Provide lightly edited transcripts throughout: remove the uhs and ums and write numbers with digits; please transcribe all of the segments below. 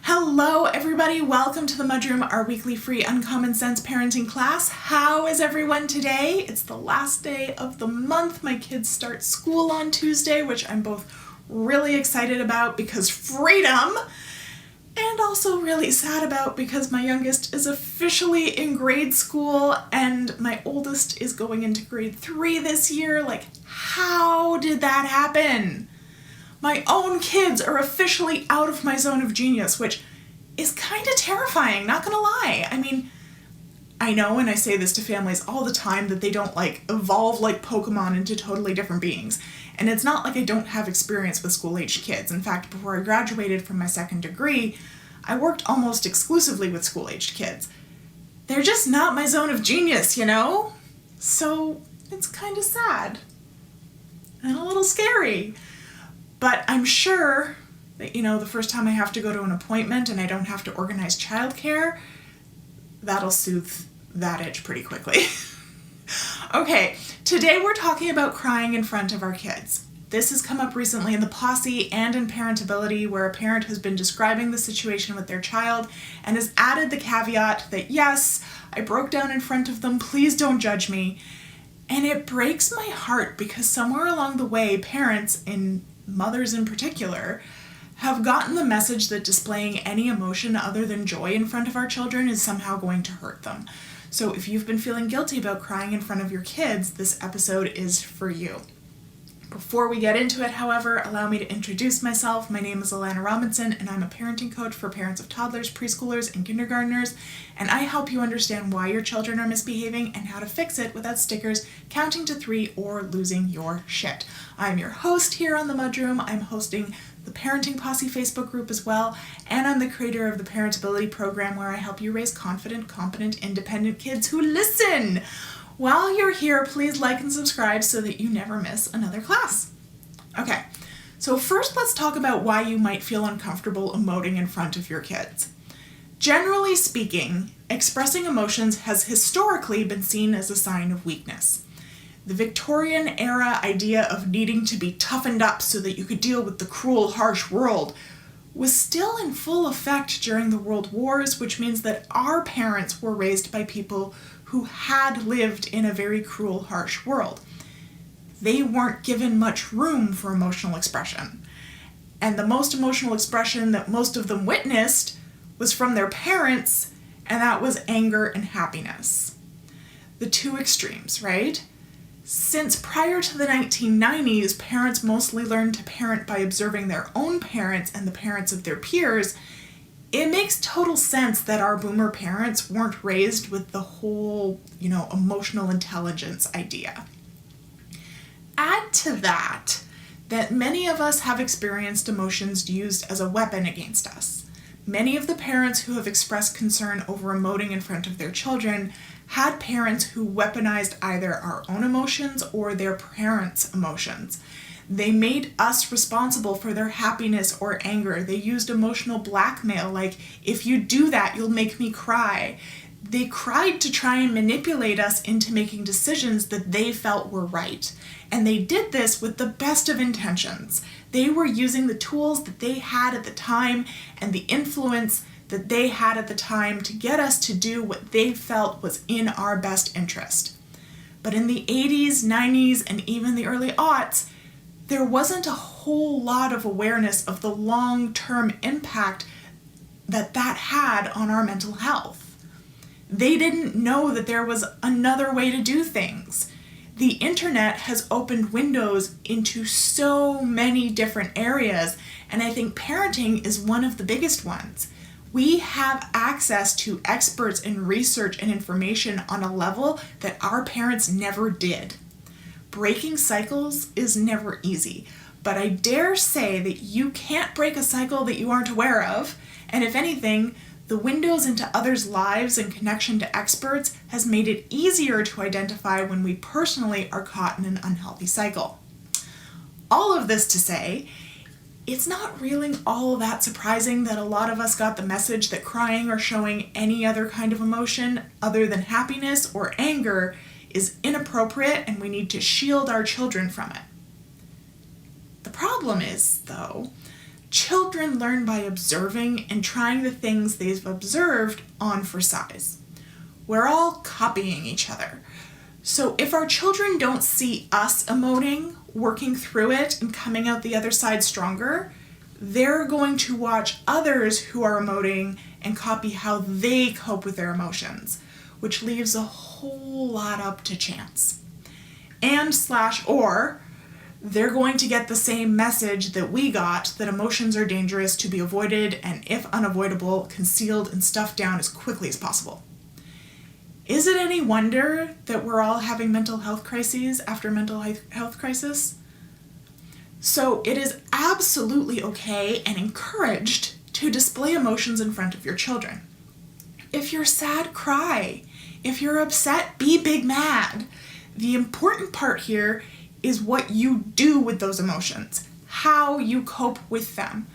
Hello everybody, welcome to the MudRoom, our weekly free uncommon sense parenting class. How is everyone today? It's the last day of the month. My kids start school on Tuesday, which I'm both really excited about because freedom, and also really sad about because my youngest is officially in grade school and my oldest is going into grade 3 this year. Like, how did that happen? My own kids are officially out of my zone of genius, which is kind of terrifying, not gonna lie. I mean, I know, and I say this to families all the time, that they don't evolve like Pokemon into totally different beings. And it's not like I don't have experience with school-aged kids. In fact, before I graduated from my second degree, I worked almost exclusively with school-aged kids. They're just not my zone of genius, you know? So it's kind of sad and a little scary. But I'm sure that, the first time I have to go to an appointment and I don't have to organize childcare, that'll soothe that itch pretty quickly. Okay, today we're talking about crying in front of our kids. This has come up recently in the posse and in Parentability, where a parent has been describing the situation with their child and has added the caveat that, yes, I broke down in front of them, please don't judge me. And it breaks my heart because somewhere along the way, parents, and mothers in particular, have gotten the message that displaying any emotion other than joy in front of our children is somehow going to hurt them. So if you've been feeling guilty about crying in front of your kids, this episode is for you. Before we get into it, however, allow me to introduce myself. My name is Alana Robinson, and I'm a parenting coach for parents of toddlers, preschoolers, and kindergartners, and I help you understand why your children are misbehaving and how to fix it without stickers, counting to 3, or losing your shit. I'm your host here on the MudRoom. I'm hosting the Parenting Posse Facebook group as well, and I'm the creator of the Parentability program, where I help you raise confident, competent, independent kids who listen. While you're here, please like and subscribe so that you never miss another class. Okay, so first let's talk about why you might feel uncomfortable emoting in front of your kids. Generally speaking, expressing emotions has historically been seen as a sign of weakness. The Victorian era idea of needing to be toughened up so that you could deal with the cruel, harsh world was still in full effect during the World Wars, which means that our parents were raised by people who had lived in a very cruel, harsh world. They weren't given much room for emotional expression. And the most emotional expression that most of them witnessed was from their parents, and that was anger and happiness. The two extremes, right? Since prior to the 1990s, parents mostly learned to parent by observing their own parents and the parents of their peers, it makes total sense that our boomer parents weren't raised with the whole, emotional intelligence idea. Add to that many of us have experienced emotions used as a weapon against us. Many of the parents who have expressed concern over emoting in front of their children had parents who weaponized either our own emotions or their parents' emotions. They made us responsible for their happiness or anger. They used emotional blackmail, like, if you do that, you'll make me cry. They cried to try and manipulate us into making decisions that they felt were right. And they did this with the best of intentions. They were using the tools that they had at the time and the influence that they had at the time to get us to do what they felt was in our best interest. But in the 80s, 90s, and even the early aughts, there wasn't a whole lot of awareness of the long-term impact that had on our mental health. They didn't know that there was another way to do things. The internet has opened windows into so many different areas, and I think parenting is one of the biggest ones. We have access to experts and research and information on a level that our parents never did. Breaking cycles is never easy, but I dare say that you can't break a cycle that you aren't aware of, and if anything, the windows into others' lives and connection to experts has made it easier to identify when we personally are caught in an unhealthy cycle. All of this to say, it's not really all that surprising that a lot of us got the message that crying or showing any other kind of emotion other than happiness or anger is inappropriate and we need to shield our children from it. The problem is, though, Children learn by observing and trying the things they've observed on for size. We're all copying each other. So if our children don't see us emoting, working through it, and coming out the other side stronger, they're going to watch others who are emoting and copy how they cope with their emotions, which leaves a whole lot up to chance. And/or they're going to get the same message that we got, that emotions are dangerous to be avoided and, if unavoidable, concealed and stuffed down as quickly as possible. Is it any wonder that we're all having mental health crises after mental health crisis? So it is absolutely okay and encouraged to display emotions in front of your children. If you're sad, cry. If you're upset, be big mad. The important part here is what you do with those emotions, how you cope with them.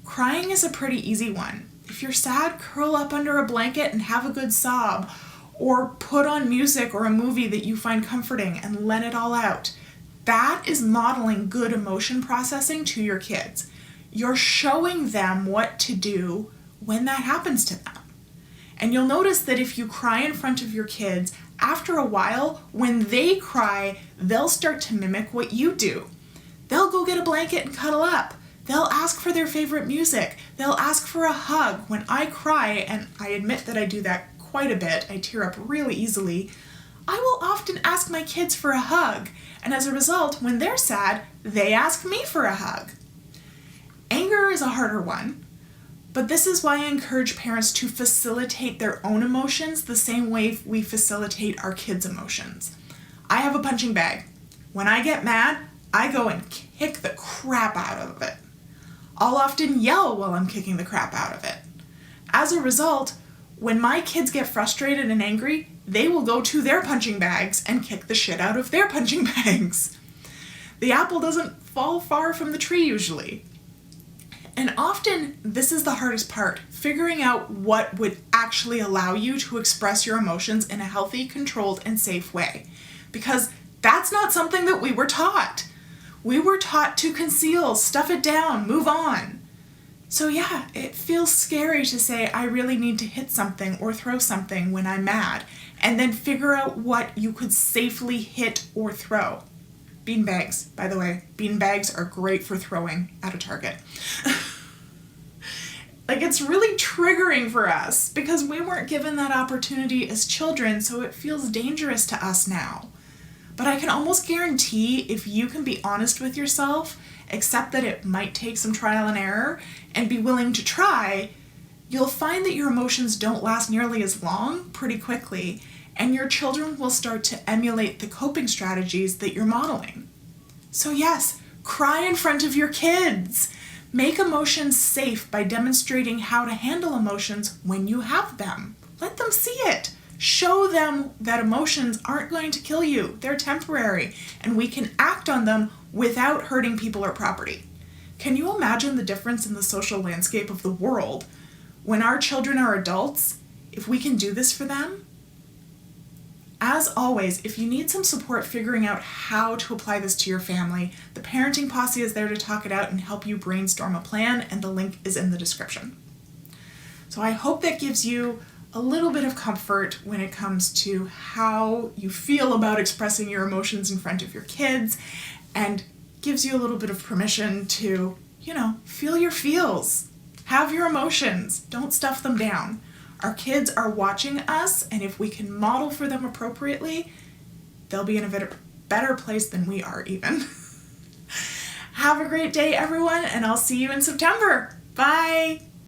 Crying is a pretty easy one. If you're sad, curl up under a blanket and have a good sob, or put on music or a movie that you find comforting and let it all out. That is modeling good emotion processing to your kids. You're showing them what to do when that happens to them. And you'll notice that if you cry in front of your kids, after a while, when they cry, they'll start to mimic what you do. They'll go get a blanket and cuddle up. They'll ask for their favorite music. They'll ask for a hug. When I cry, and I admit that I do that quite a bit, I tear up really easily, I will often ask my kids for a hug. And as a result, when they're sad, they ask me for a hug. Anger is a harder one. But this is why I encourage parents to facilitate their own emotions the same way we facilitate our kids' emotions. I have a punching bag. When I get mad, I go and kick the crap out of it. I'll often yell while I'm kicking the crap out of it. As a result, when my kids get frustrated and angry, they will go to their punching bags and kick the shit out of their punching bags. The apple doesn't fall far from the tree usually. And often, this is the hardest part, figuring out what would actually allow you to express your emotions in a healthy, controlled, and safe way. Because that's not something that we were taught. We were taught to conceal, stuff it down, move on. So yeah, it feels scary to say I really need to hit something or throw something when I'm mad, and then figure out what you could safely hit or throw. Beanbags, by the way. Beanbags are great for throwing at a target. Like, it's really triggering for us because we weren't given that opportunity as children, so it feels dangerous to us now. But I can almost guarantee if you can be honest with yourself, accept that it might take some trial and error, and be willing to try, you'll find that your emotions don't last nearly as long pretty quickly, and your children will start to emulate the coping strategies that you're modeling. So yes, cry in front of your kids. Make emotions safe by demonstrating how to handle emotions when you have them. Let them see it. Show them that emotions aren't going to kill you. They're temporary, and we can act on them without hurting people or property. Can you imagine the difference in the social landscape of the world when our children are adults, if we can do this for them? As always, if you need some support figuring out how to apply this to your family, the Parenting Posse is there to talk it out and help you brainstorm a plan, and the link is in the description. So I hope that gives you a little bit of comfort when it comes to how you feel about expressing your emotions in front of your kids, and gives you a little bit of permission to, feel your feels. Have your emotions. Don't stuff them down. Our kids are watching us, and if we can model for them appropriately, they'll be in a better place than we are even. Have a great day, everyone, and I'll see you in September. Bye!